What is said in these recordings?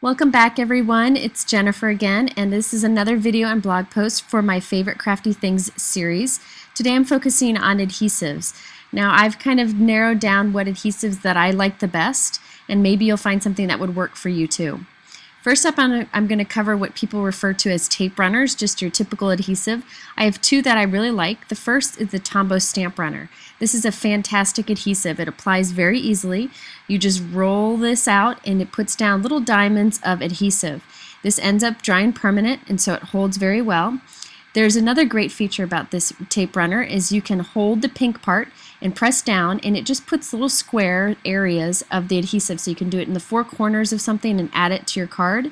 Welcome back everyone, it's Jennifer again, and this is another video and blog post for my Favorite Crafty Things series. Today I'm focusing on adhesives. Now I've kind of narrowed down what adhesives that I like the best, and maybe you'll find something that would work for you too. First up, I'm going to cover what people refer to as tape runners, just your typical adhesive. I have two that I really like. The first is the Tombow stamp runner. This is a fantastic adhesive. It applies very easily. You just roll this out and it puts down little diamonds of adhesive. This ends up drying permanent, and so it holds very well. There's another great feature about this tape runner is you can hold the pink part and press down, and it just puts little square areas of the adhesive, so you can do it in the four corners of something and add it to your card.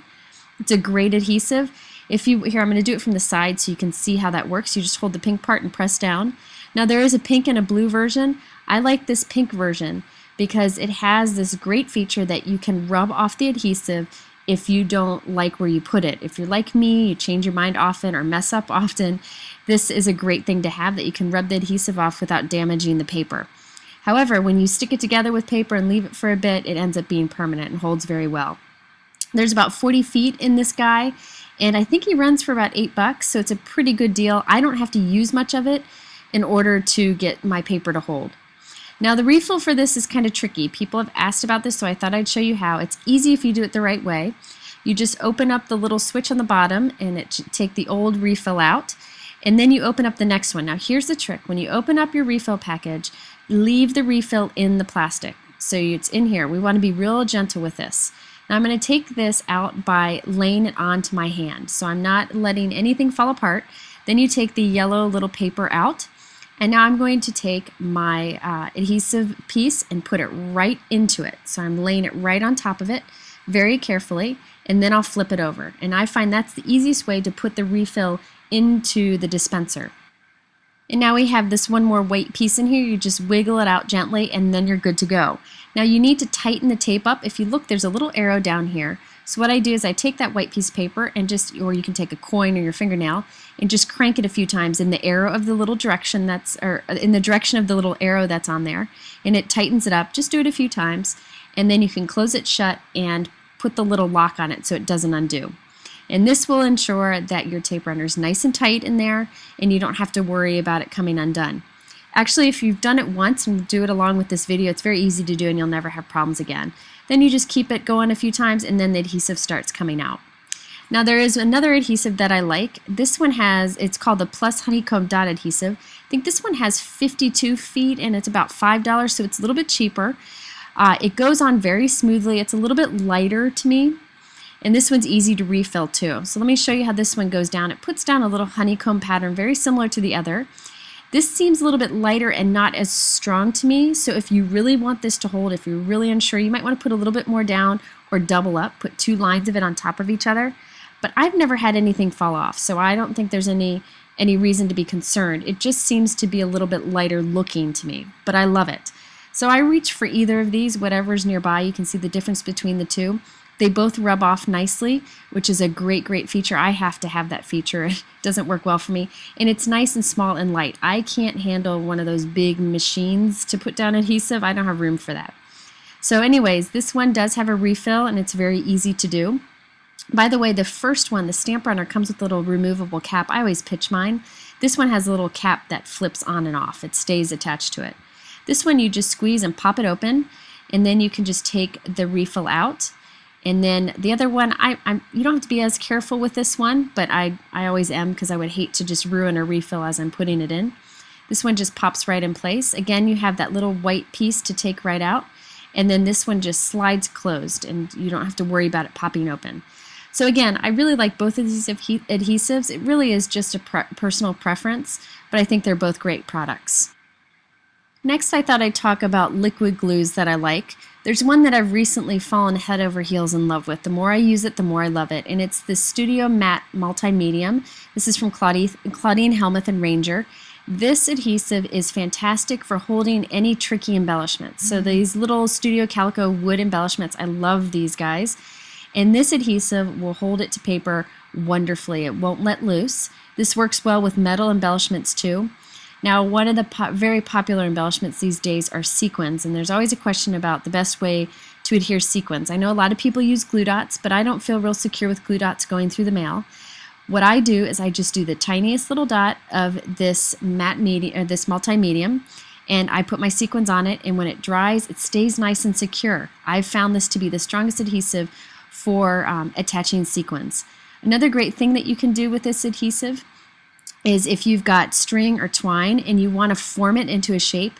It's a great adhesive. Here, I'm going to do it from the side so you can see how that works. You just hold the pink part and press down. Now there is a pink and a blue version. I like this pink version because it has this great feature that you can rub off the adhesive if you don't like where you put it. If you're like me, you change your mind often or mess up often, this is a great thing to have, that you can rub the adhesive off without damaging the paper. However, when you stick it together with paper and leave it for a bit, it ends up being permanent and holds very well. There's about 40 feet in this guy, and I think he runs for about $8, so it's a pretty good deal. I don't have to use much of it in order to get my paper to hold. Now the refill for this is kind of tricky. People have asked about this, so I thought I'd show you how. It's easy if you do it the right way. You just open up the little switch on the bottom and it should take the old refill out, and then you open up the next one. Now here's the trick. When you open up your refill package, leave the refill in the plastic. So it's in here. We want to be real gentle with this. Now I'm going to take this out by laying it onto my hand. So I'm not letting anything fall apart. Then you take the yellow little paper out. And now I'm going to take my adhesive piece and put it right into it. So I'm laying it right on top of it very carefully, and then I'll flip it over. And I find that's the easiest way to put the refill into the dispenser. And now we have this one more white piece in here. You just wiggle it out gently and then you're good to go. Now you need to tighten the tape up. If you look, there's a little arrow down here. So what I do is I take that white piece of paper and or you can take a coin or your fingernail and just crank it a few times in the arrow of the little direction in the direction of the little arrow that's on there, and it tightens it up. Just do it a few times, and then you can close it shut and put the little lock on it so it doesn't undo. And this will ensure that your tape runner is nice and tight in there and you don't have to worry about it coming undone. Actually, if you've done it once and do it along with this video, it's very easy to do and you'll never have problems again. Then you just keep it going a few times and then the adhesive starts coming out. Now there is another adhesive that I like. This one it's called the Plus Honeycomb Dot Adhesive. I think this one has 52 feet and it's about $5, so it's a little bit cheaper. It goes on very smoothly. It's a little bit lighter to me. And this one's easy to refill too. So let me show you how this one goes down. It puts down a little honeycomb pattern very similar to the other. This seems a little bit lighter and not as strong to me, so if you really want this to hold, if you're really unsure, you might want to put a little bit more down or double up, put two lines of it on top of each other. But I've never had anything fall off, so I don't think there's any reason to be concerned. It just seems to be a little bit lighter looking to me, but I love it. So I reach for either of these, whatever's nearby. You can see the difference between the two. They both rub off nicely, which is a great feature. I have to have that feature. It doesn't work well for me. And it's nice and small and light. I can't handle one of those big machines to put down adhesive. I don't have room for that. So anyways, this one does have a refill and it's very easy to do. By the way, the first one, the stamp runner, comes with a little removable cap. I always pitch mine. This one has a little cap that flips on and off. It stays attached to it. This one you just squeeze and pop it open, and then you can just take the refill out. And then the other one, you don't have to be as careful with this one, but I always am because I would hate to just ruin a refill as I'm putting it in. This one just pops right in place. Again, you have that little white piece to take right out, and then this one just slides closed and you don't have to worry about it popping open. So again, I really like both of these adhesives. It really is just a personal preference, but I think they're both great products. Next, I thought I'd talk about liquid glues that I like. There's one that I've recently fallen head over heels in love with. The more I use it, the more I love it, and it's the Studio Matte Multi-Medium. This is from Claudine Helmuth and Ranger. This adhesive is fantastic for holding any tricky embellishments. So these little Studio Calico wood embellishments, I love these guys. And this adhesive will hold it to paper wonderfully. It won't let loose. This works well with metal embellishments too. Now, one of the very popular embellishments these days are sequins, and there's always a question about the best way to adhere sequins. I know a lot of people use glue dots, but I don't feel real secure with glue dots going through the mail. What I do is I just do the tiniest little dot of this matte medium, or this multi-medium, and I put my sequins on it, and when it dries, it stays nice and secure. I've found this to be the strongest adhesive for attaching sequins. Another great thing that you can do with this adhesive is if you've got string or twine and you want to form it into a shape,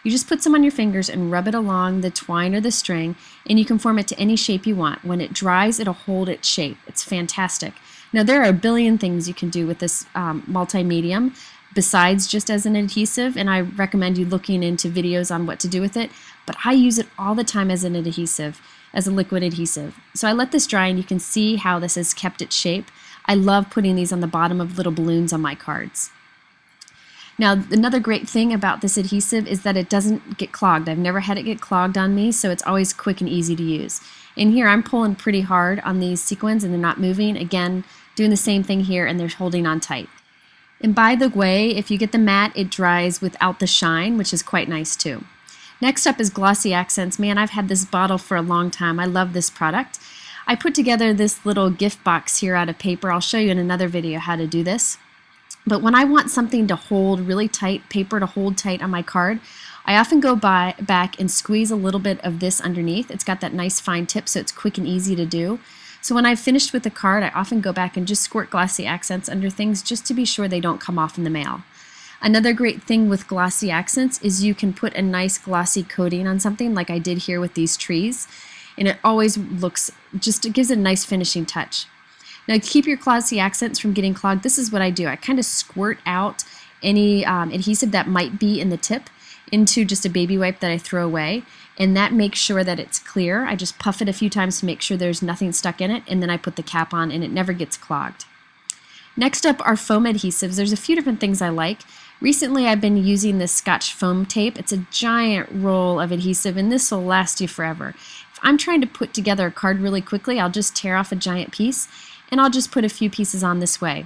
you just put some on your fingers and rub it along the twine or the string, and you can form it to any shape you want. When it dries, it'll hold its shape. It's fantastic. Now, there are a billion things you can do with this multi-medium besides just as an adhesive, and I recommend you looking into videos on what to do with it, but I use it all the time as an adhesive, as a liquid adhesive. So I let this dry, and you can see how this has kept its shape. I love putting these on the bottom of little balloons on my cards. Now, another great thing about this adhesive is that it doesn't get clogged. I've never had it get clogged on me, so it's always quick and easy to use. And here I'm pulling pretty hard on these sequins and they're not moving. Again, doing the same thing here, and they're holding on tight. And by the way, if you get the matte, it dries without the shine, which is quite nice too. Next up is glossy accents. Man, I've had this bottle for a long time. I love this product. I put together this little gift box here out of paper. I'll show you in another video how to do this. But when I want something to hold really tight, paper to hold tight on my card, I often go back and squeeze a little bit of this underneath. It's got that nice fine tip, so it's quick and easy to do. So when I've finished with the card, I often go back and just squirt glossy accents under things just to be sure they don't come off in the mail. Another great thing with glossy accents is you can put a nice glossy coating on something like I did here with these trees, and it always looks, it gives it a nice finishing touch. Now, to keep your glossy accents from getting clogged, this is what I do. I kind of squirt out any adhesive that might be in the tip into just a baby wipe that I throw away, and that makes sure that it's clear. I just puff it a few times to make sure there's nothing stuck in it, and then I put the cap on and it never gets clogged. Next up are foam adhesives. There's a few different things I like. Recently I've been using this Scotch foam tape. It's a giant roll of adhesive, and this will last you forever. If I'm trying to put together a card really quickly, I'll just tear off a giant piece, and I'll just put a few pieces on this way.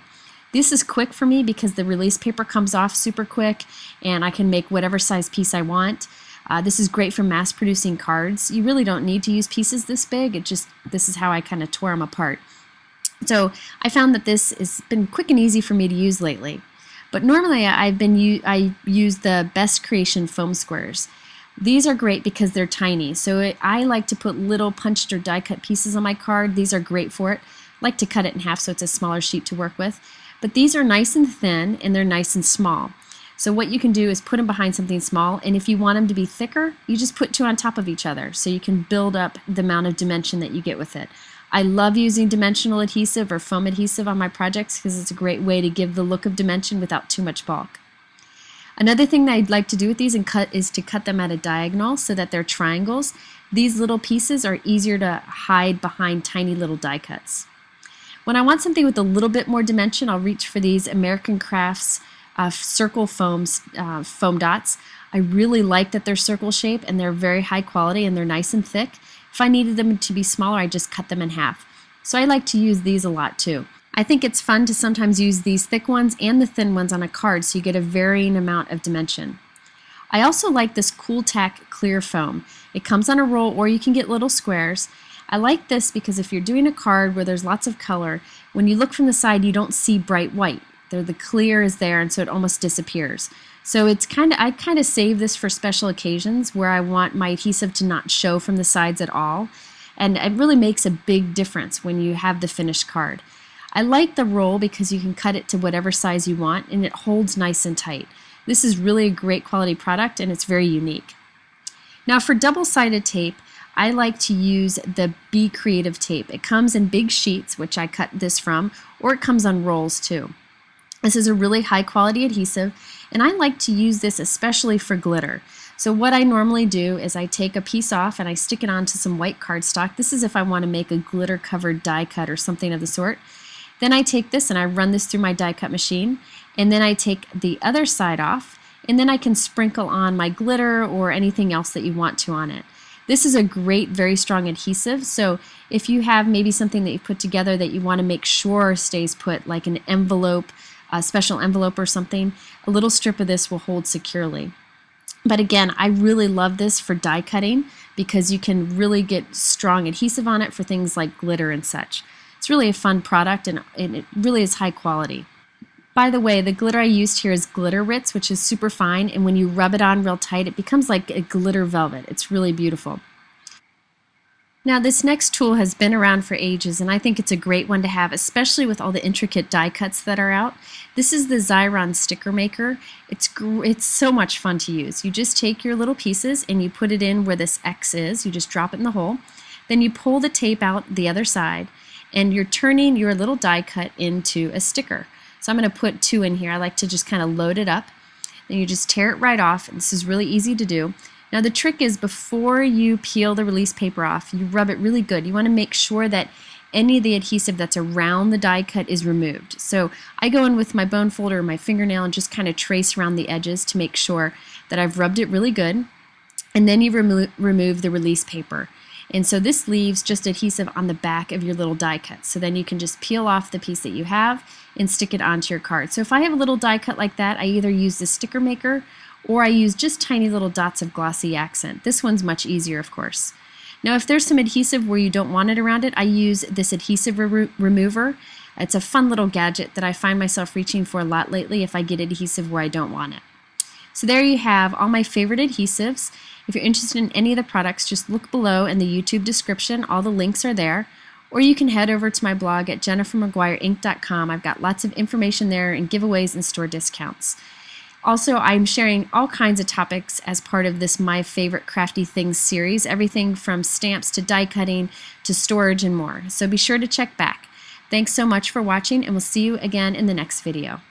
This is quick for me because the release paper comes off super quick, and I can make whatever size piece I want. This is great for mass producing cards. You really don't need to use pieces this big. This is how I kind of tore them apart. So I found that this has been quick and easy for me to use lately. But normally I use the Best Creation foam squares. These are great because they're tiny. So I like to put little punched or die cut pieces on my card. These are great for it. I like to cut it in half so it's a smaller sheet to work with. But these are nice and thin, and they're nice and small. So what you can do is put them behind something small, and if you want them to be thicker, you just put two on top of each other so you can build up the amount of dimension that you get with it. I love using dimensional adhesive or foam adhesive on my projects because it's a great way to give the look of dimension without too much bulk. Another thing that I'd like to do with these is to cut them at a diagonal so that they're triangles. These little pieces are easier to hide behind tiny little die cuts. When I want something with a little bit more dimension, I'll reach for these American Crafts circle foam dots. I really like that they're circle shape, and they're very high quality, and they're nice and thick. If I needed them to be smaller, I just cut them in half. So I like to use these a lot too. I think it's fun to sometimes use these thick ones and the thin ones on a card so you get a varying amount of dimension. I also like this kooltak clear foam. It comes on a roll, or you can get little squares. I like this because if you're doing a card where there's lots of color, when you look from the side you don't see bright white. The clear is there, and so it almost disappears. So I kind of save this for special occasions where I want my adhesive to not show from the sides at all, and it really makes a big difference when you have the finished card. I like the roll because you can cut it to whatever size you want, and it holds nice and tight. This is really a great quality product, and it's very unique. Now for double-sided tape, I like to use the Be Creative tape. It comes in big sheets, which I cut this from, or it comes on rolls too. This is a really high quality adhesive, and I like to use this especially for glitter. So what I normally do is I take a piece off and I stick it onto some white cardstock. This is if I want to make a glitter covered die cut or something of the sort. Then I take this and I run this through my die cut machine, and then I take the other side off, and then I can sprinkle on my glitter or anything else that you want to on it. This is a great, very strong adhesive, so if you have maybe something that you put together that you want to make sure stays put, like an envelope, a special envelope or something, a little strip of this will hold securely. But again, I really love this for die cutting because you can really get strong adhesive on it for things like glitter and such. It's really a fun product, and it really is high quality. By the way, the glitter I used here is Glitter Ritz, which is super fine, and when you rub it on real tight, it becomes like a glitter velvet. It's really beautiful. Now, this next tool has been around for ages, and I think it's a great one to have, especially with all the intricate die cuts that are out. This is the Xyron Sticker Maker. It's so much fun to use. You just take your little pieces and you put it in where this X is. You just drop it in the hole. Then you pull the tape out the other side, and you're turning your little die cut into a sticker. So I'm going to put 2 in here. I like to just kind of load it up. Then you just tear it right off. This is really easy to do. Now the trick is, before you peel the release paper off, you rub it really good. You want to make sure that any of the adhesive that's around the die cut is removed. So I go in with my bone folder or my fingernail and just kind of trace around the edges to make sure that I've rubbed it really good. And then you remove the release paper. And so this leaves just adhesive on the back of your little die cut. So then you can just peel off the piece that you have and stick it onto your card. So if I have a little die cut like that, I either use the sticker maker or I use just tiny little dots of glossy accent. This one's much easier, of course. Now, if there's some adhesive where you don't want it around it, I use this adhesive remover. It's a fun little gadget that I find myself reaching for a lot lately if I get adhesive where I don't want it. So there you have all my favorite adhesives. If you're interested in any of the products, just look below in the YouTube description. All the links are there. Or you can head over to my blog at jennifermcguireinc.com. I've got lots of information there and giveaways and store discounts. Also, I'm sharing all kinds of topics as part of this My Favorite Crafty Things series, everything from stamps to die cutting to storage and more. So be sure to check back. Thanks so much for watching, and we'll see you again in the next video.